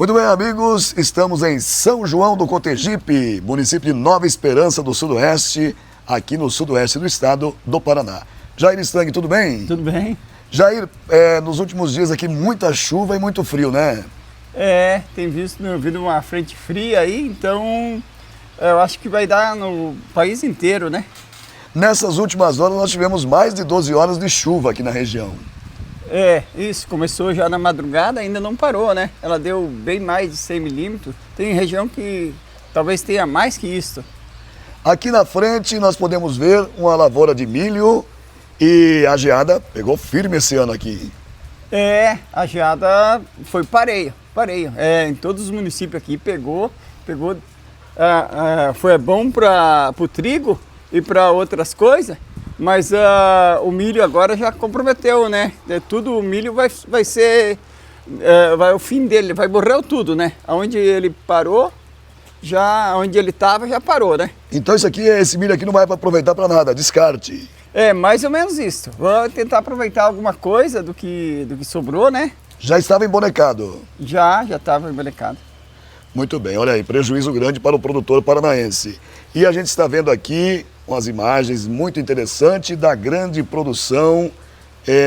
Muito bem, amigos, estamos em São João do Cotegipe, município de Nova Esperança do Sudoeste, aqui no sudoeste do estado do Paraná. Jair Stang, tudo bem? Tudo bem. Jair, nos últimos dias aqui muita chuva e muito frio, né? Tem vindo uma frente fria aí, então eu acho que vai dar no país inteiro, né? Nessas últimas horas nós tivemos mais de 12 horas de chuva aqui na região. Isso começou já na madrugada, ainda não parou, né? Ela deu bem mais de 100 milímetros. Tem região que talvez tenha mais que isso. Aqui na frente nós podemos ver uma lavoura de milho e a geada pegou firme esse ano aqui. A geada foi pareio. Em todos os municípios aqui pegou, foi bom para o trigo e para outras coisas, mas o milho agora já comprometeu, né? Tudo o milho vai ser, o fim dele, vai morrer tudo, né? Onde ele parou, onde ele estava já parou, né? Então esse milho aqui não vai aproveitar para nada, descarte. Mais ou menos isso. Vou tentar aproveitar alguma coisa do que sobrou, né? Já estava embonecado? Já estava embonecado. Muito bem, olha aí, prejuízo grande para o produtor paranaense. E a gente está vendo aqui umas imagens muito interessantes da grande produção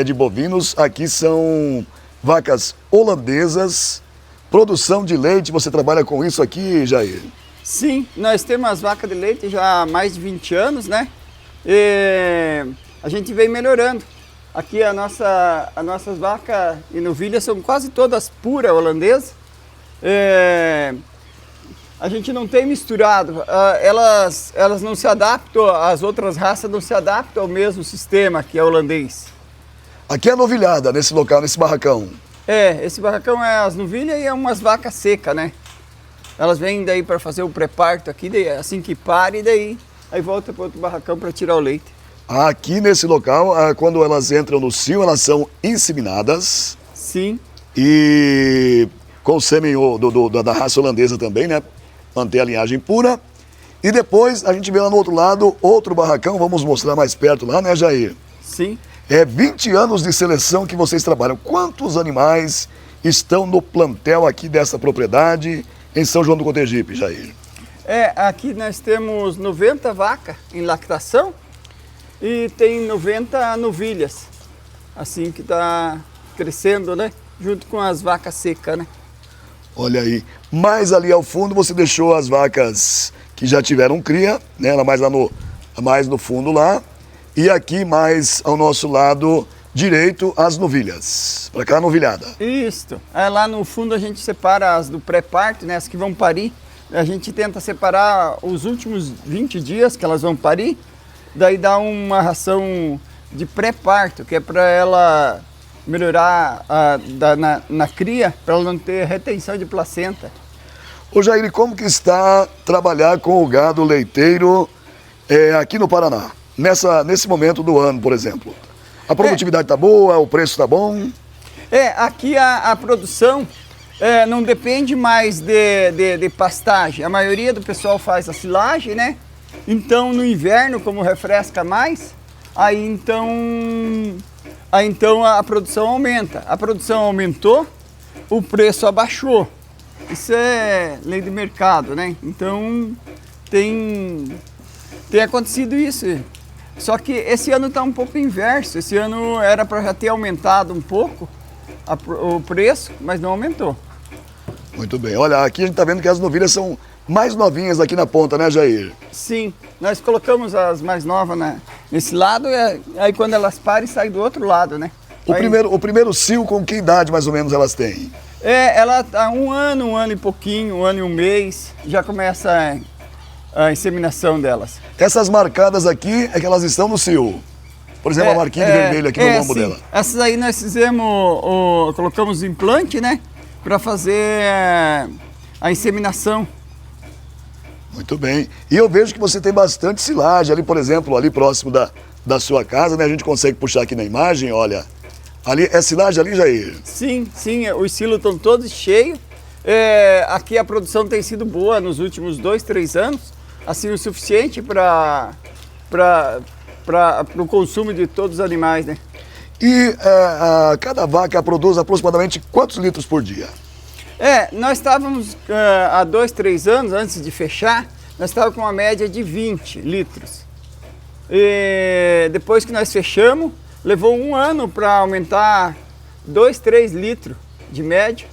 de bovinos. Aqui são vacas holandesas, produção de leite. Você trabalha com isso aqui, Jair? Sim, nós temos as vacas de leite já há mais de 20 anos, né? E a gente vem melhorando. Aqui as nossas vacas e novilhas são quase todas puras holandesas. A gente não tem misturado, elas não se adaptam, as outras raças não se adaptam ao mesmo sistema que é holandês. Aqui é novilhada nesse local, nesse barracão. Esse barracão é as novilhas e é umas vacas secas, né? Elas vêm daí para fazer o pré-parto aqui, daí, assim que para, e daí aí volta para outro barracão para tirar o leite. Aqui nesse local, quando elas entram no cio, elas são inseminadas. Sim. E com o sêmen da raça holandesa também, né? Manter a linhagem pura. E depois a gente vê lá no outro lado, outro barracão, vamos mostrar mais perto lá, né, Jair? Sim. 20 anos de seleção que vocês trabalham. Quantos animais estão no plantel aqui dessa propriedade em São João do Cotegipe, Jair? Aqui nós temos 90 vacas em lactação e tem 90 novilhas, assim que está crescendo, né? Junto com as vacas secas, né? Olha aí, mais ali ao fundo você deixou as vacas que já tiveram cria, né? Ela mais no fundo lá. E aqui mais ao nosso lado direito as novilhas. Para cá a novilhada. Isso. Lá no fundo a gente separa as do pré-parto, né? As que vão parir. A gente tenta separar os últimos 20 dias que elas vão parir. Daí dá uma ração de pré-parto, que é para ela melhorar na cria, para ela não ter retenção de placenta. Ô Jair, como que está trabalhar com o gado leiteiro aqui no Paraná? Nesse momento do ano, por exemplo. A produtividade está boa, o preço está bom? Aqui a produção não depende mais de pastagem. A maioria do pessoal faz a silagem, né? Então no inverno, como refresca mais, aí então a produção aumenta. A produção aumentou, o preço abaixou. Isso é lei de mercado, né? Então tem acontecido isso. Só que esse ano está um pouco inverso. Esse ano era para já ter aumentado um pouco o preço, mas não aumentou. Muito bem. Olha, aqui a gente está vendo que as novilhas são mais novinhas aqui na ponta, né, Jair? Sim. Nós colocamos as mais novas nesse lado e aí quando elas parem, saem do outro lado, né? O primeiro cio, com que idade mais ou menos elas têm? Ela está um ano e pouquinho, 1 ano e 1 mês, já começa a inseminação delas. Essas marcadas aqui é que elas estão no cio. Por exemplo, a marquinha de vermelho aqui no lombo dela. Essas aí nós colocamos implante, né? Para fazer a inseminação. Muito bem. E eu vejo que você tem bastante silagem ali, por exemplo, ali próximo da sua casa, né? A gente consegue puxar aqui na imagem, olha. Ali é silagem ali, Jair? Sim, os silos estão todos cheios. Aqui a produção tem sido boa nos últimos 2, 3 anos. Assim, o suficiente para o consumo de todos os animais, né? E cada vaca produz aproximadamente quantos litros por dia? Nós estávamos há 2, 3 anos, antes de fechar, nós estávamos com uma média de 20 litros. E depois que nós fechamos, levou 1 ano para aumentar 2, 3 litros de média.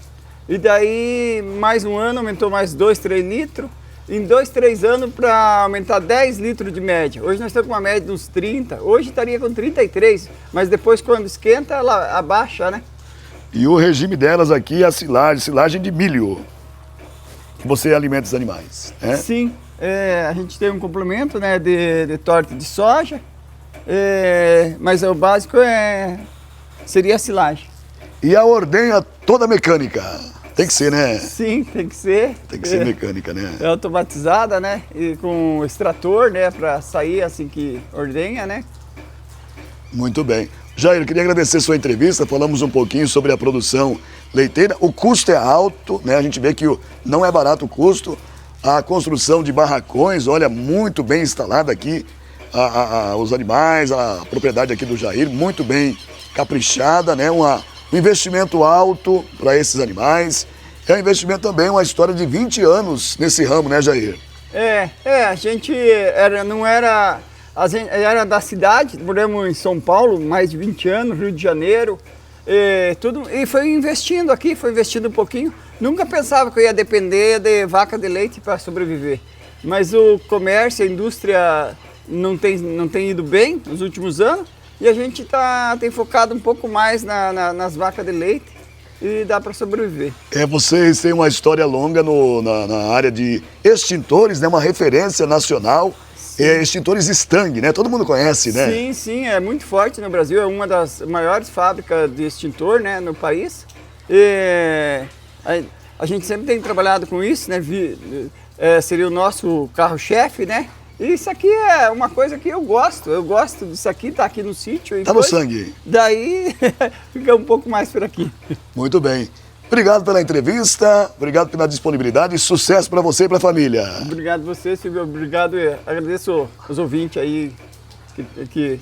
E daí, mais 1 ano, aumentou mais 2, 3 litros. Em 2, 3 anos para aumentar 10 litros de média. Hoje nós estamos com uma média de uns 30. Hoje estaria com 33, mas depois quando esquenta, ela abaixa, né? E o regime delas aqui é a silagem de milho, que você alimenta os animais, né? Sim, a gente tem um complemento, né, de torta de soja, mas o básico seria a silagem. E a ordenha toda mecânica, tem que ser, né? Sim, tem que ser. Tem que ser mecânica, né? É automatizada, né, e com extrator, né, para sair assim que ordenha, né? Muito bem. Jair, eu queria agradecer sua entrevista, falamos um pouquinho sobre a produção leiteira. O custo é alto, né? A gente vê que não é barato o custo. A construção de barracões, olha, muito bem instalada aqui. Os animais, a propriedade aqui do Jair, muito bem caprichada, né? Um investimento alto para esses animais. É um investimento também, uma história de 20 anos nesse ramo, né, Jair? A gente não era... A gente era da cidade, moramos em São Paulo, mais de 20 anos, Rio de Janeiro, e foi investindo aqui, foi investindo um pouquinho. Nunca pensava que eu ia depender de vaca de leite para sobreviver. Mas o comércio, a indústria não tem ido bem nos últimos anos e a gente tem focado um pouco mais nas vacas de leite e dá para sobreviver. Vocês têm uma história longa na área de extintores, né? Uma referência nacional. Extintores Stang, né? Todo mundo conhece, né? Sim, sim, é muito forte no Brasil, é uma das maiores fábricas de extintor, né, no país. A gente sempre tem trabalhado com isso, né? Seria o nosso carro-chefe, né? E isso aqui é uma coisa que eu gosto disso aqui, tá aqui no sítio. Tá no sangue. Daí fica um pouco mais por aqui. Muito bem. Obrigado pela entrevista, obrigado pela disponibilidade e sucesso para você e para a família. Obrigado você, Silvio. Obrigado. Agradeço os ouvintes aí que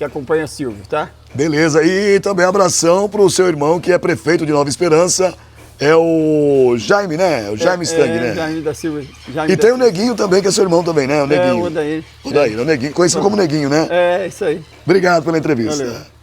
acompanham o Silvio, tá? Beleza. E também abração para o seu irmão, que é prefeito de Nova Esperança. É o Jaime, né? O Jaime Stang, né? Jaime da Silva. E tem o Neguinho também, que é seu irmão também, né? O Neguinho. O Odair. O Odair, o Neguinho. Conhecido como Neguinho, né? Isso aí. Obrigado pela entrevista. Valeu.